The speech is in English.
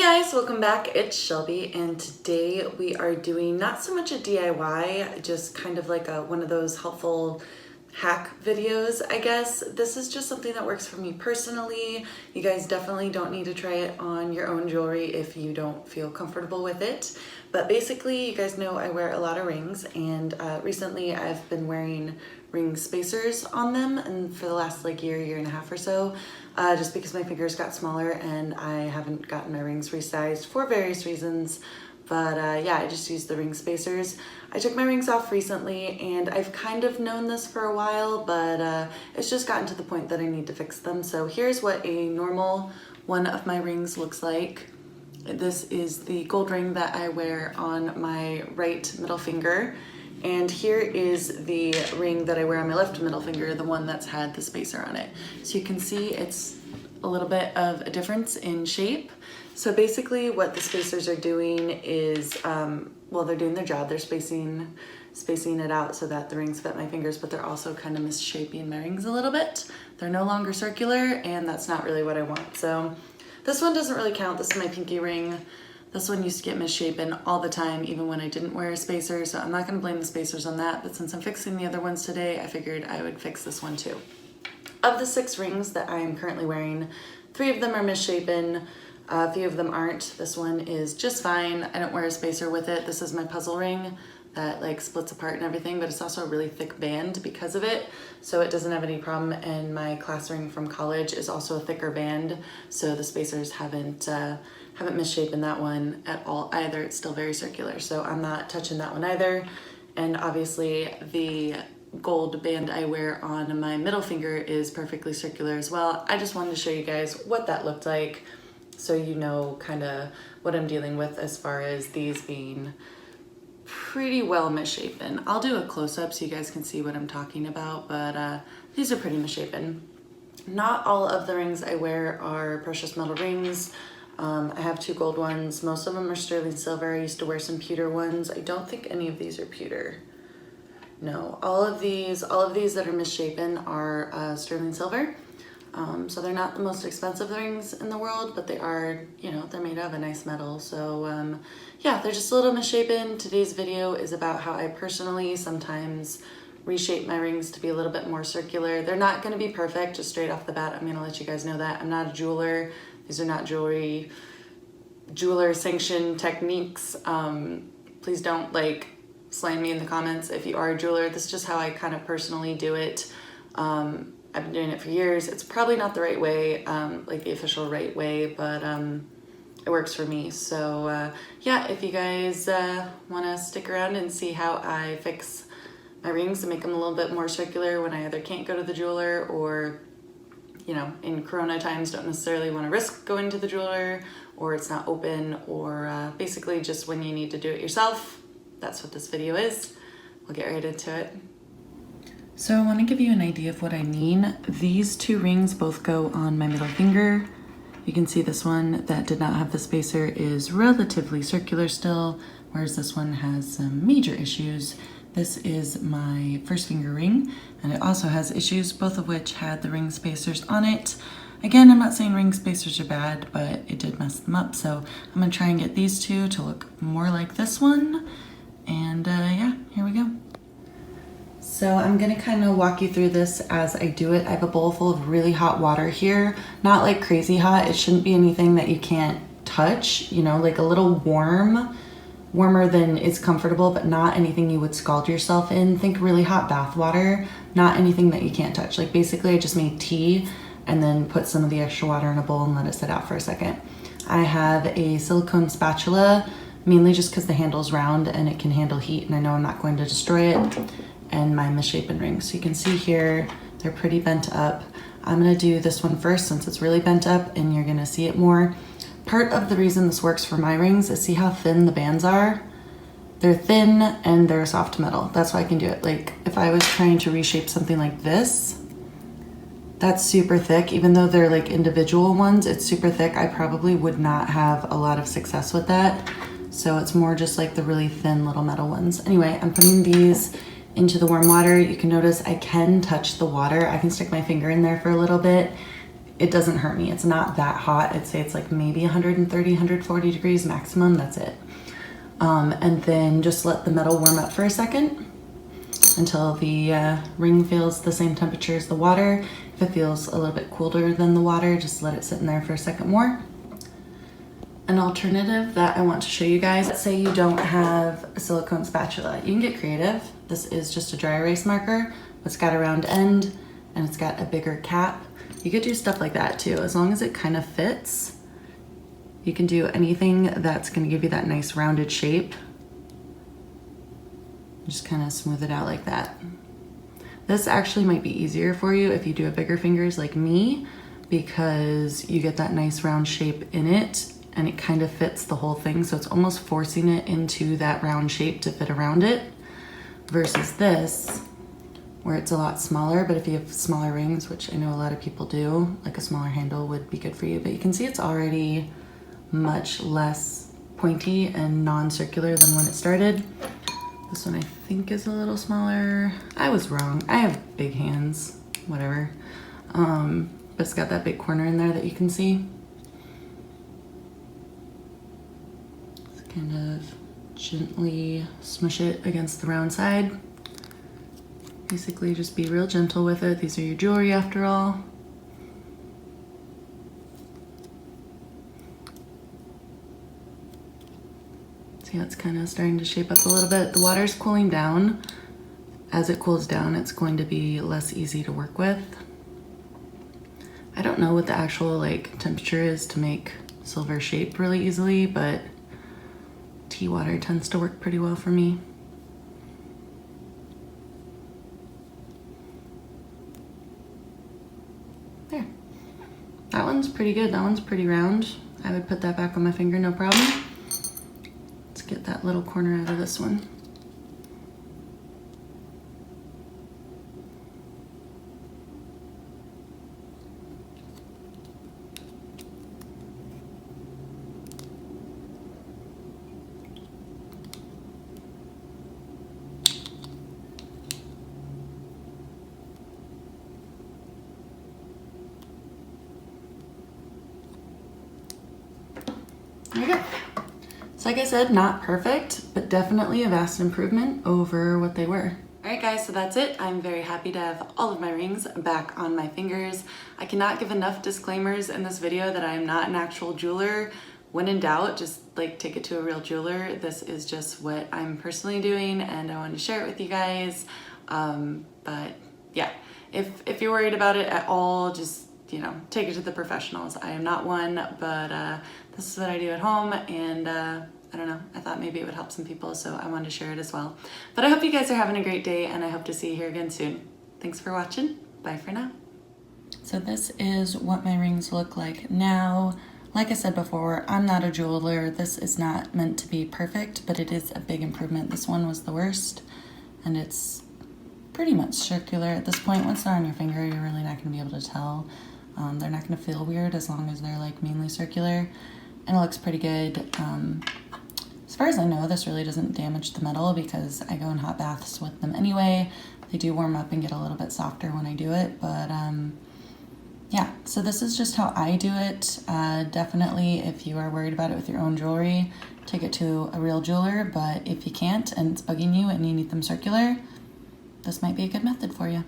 Guys, welcome back. It's Shelby, and today we are doing not so much a DIY, just kind of like one of those helpful hack videos, I guess. This is just something that works for me personally. You guys definitely don't need to try it on your own jewelry if you don't feel comfortable with it. But basically, you guys know I wear a lot of rings, and recently I've been wearing ring spacers on them, and for the last year and a half or so, just because my fingers got smaller and I haven't gotten my rings resized for various reasons. But yeah, I just used the ring spacers. I took my rings off recently, and I've kind of known this for a while, but it's just gotten to the point that I need to fix them. So here's what a normal one of my rings looks like. This is the gold ring that I wear on my right middle finger. And here is the ring that I wear on my left middle finger, the one that's had the spacer on it. So you can see it's a little bit of a difference in shape. So basically what the spacers are doing is, well, they're doing their job. They're spacing it out so that the rings fit my fingers, but they're also kind of misshaping my rings a little bit. They're no longer circular, and that's not really what I want. So this one doesn't really count. This is my pinky ring. This one used to get misshapen all the time, even when I didn't wear a spacer, so I'm not gonna blame the spacers on that, but since I'm fixing the other ones today, I figured I would fix this one too. Of the 6 rings that I am currently wearing, 3 of them are misshapen, a few of them aren't. This one is just fine. I don't wear a spacer with it. This is my puzzle ring that splits apart and everything, but it's also a really thick band because of it, so it doesn't have any problem. And my class ring from college is also a thicker band, so the spacers haven't misshapen that one at all either. It's still very circular, so I'm not touching that one either. And obviously the gold band I wear on my middle finger is perfectly circular as well. I just wanted to show you guys what that looked like so you know kind of what I'm dealing with as far as these being pretty well misshapen. I'll do a close-up so you guys can see what I'm talking about, but these are pretty misshapen. Not all of the rings I wear are precious metal rings. I have 2 gold ones. Most of them are sterling silver. I used to wear some pewter ones. I don't think any of these are pewter. No, all of these that are misshapen are sterling silver. So they're not the most expensive rings in the world, but they are, they're made of a nice metal. So yeah, they're just a little misshapen. Today's video is about how I personally sometimes reshape my rings to be a little bit more circular. They're not going to be perfect, just straight off the bat. I'm going to let you guys know that. I'm not a jeweler. These are not jeweler sanctioned techniques. Please don't slam me in the comments if you are a jeweler. This is just how I kind of personally do it. I've been doing it for years. It's probably not the right way, the official right way, but it works for me. So yeah, if you guys want to stick around and see how I fix my rings and make them a little bit more circular when I either can't go to the jeweler or in Corona times don't necessarily want to risk going to the jeweler, or it's not open, or basically just when you need to do it yourself, that's what this video is. We'll get right into it. So I want to give you an idea of what I mean. These 2 rings both go on my middle finger. You can see this one that did not have the spacer is relatively circular still, whereas this one has some major issues. This is my first finger ring, and it also has issues, both of which had the ring spacers on it. Again, I'm not saying ring spacers are bad, but it did mess them up, so I'm gonna try and get these 2 to look more like this one. And yeah, here we go. So I'm gonna kind of walk you through this as I do it. I have a bowl full of really hot water here, not like crazy hot. It shouldn't be anything that you can't touch, like a little warmer than is comfortable, but not anything you would scald yourself in. Think really hot bath water, not anything that you can't touch. Basically I just made tea and then put some of the extra water in a bowl and let it sit out for a second. I have a silicone spatula, mainly just because the handle's round and it can handle heat, and I know I'm not going to destroy it, and my misshapen rings. So you can see here, they're pretty bent up. I'm gonna do this one first since it's really bent up and you're gonna see it more. Part of the reason this works for my rings is see how thin the bands are? They're thin and they're soft metal. That's why I can do it. If I was trying to reshape something like this, that's super thick. Even though they're individual ones, it's super thick. I probably would not have a lot of success with that. So it's more just the really thin little metal ones. Anyway, I'm putting these into the warm water. You can notice I can touch the water. I can stick my finger in there for a little bit it doesn't hurt me. It's not that hot. I'd say it's like maybe 130, 140 degrees maximum, that's it. And then just let the metal warm up for a second until the ring feels the same temperature as the water. If it feels a little bit cooler than the water, just let it sit in there for a second more. An alternative that I want to show you guys, let's say you don't have a silicone spatula. You can get creative. This is just a dry erase marker, but it's got a round end and it's got a bigger cap. You could do stuff like that too, as long as it kind of fits. You can do anything that's gonna give you that nice rounded shape. Just kind of smooth it out like that. This actually might be easier for you if you do a bigger fingers like me, because you get that nice round shape in it and it kind of fits the whole thing. So it's almost forcing it into that round shape to fit around it, versus this, where it's a lot smaller. But if you have smaller rings, which I know a lot of people do, like a smaller handle would be good for you. But you can see it's already much less pointy and non-circular than when it started. This one I think is a little smaller. I was wrong. I have big hands, whatever. But it's got that big corner in there that you can see. Just kind of gently smush it against the round side. Basically just be real gentle with it. These are your jewelry after all. See how it's kind of starting to shape up a little bit. The water's cooling down. As it cools down, it's going to be less easy to work with. I don't know what the actual like temperature is to make silver shape really easily, but tea water tends to work pretty well for me. There. That one's pretty good. That one's pretty round. I would put that back on my finger, no problem. Let's get that little corner out of this one. There you go. So like I said, not perfect, but definitely a vast improvement over what they were. All right guys, so that's it. I'm very happy to have all of my rings back on my fingers. I cannot give enough disclaimers in this video that I am not an actual jeweler. When in doubt, just like take it to a real jeweler. This is just what I'm personally doing and I wanted to share it with you guys. But yeah, if you're worried about it at all, just take it to the professionals. I am not one, but this is what I do at home, and I don't know, I thought maybe it would help some people, so I wanted to share it as well. But I hope you guys are having a great day, and I hope to see you here again soon. Thanks for watching. Bye for now. So this is what my rings look like now. Like I said before, I'm not a jeweler. This is not meant to be perfect, but it is a big improvement. This one was the worst, and it's pretty much circular at this point. Once they're on your finger, you're really not going to be able to tell. They're not going to feel weird as long as they're like mainly circular, and it looks pretty good. As far as I know, this really doesn't damage the metal because I go in hot baths with them anyway. They do warm up and get a little bit softer when I do it, but yeah, so this is just how I do it. Definitely, if you are worried about it with your own jewelry, take it to a real jeweler, but if you can't and it's bugging you and you need them circular, this might be a good method for you.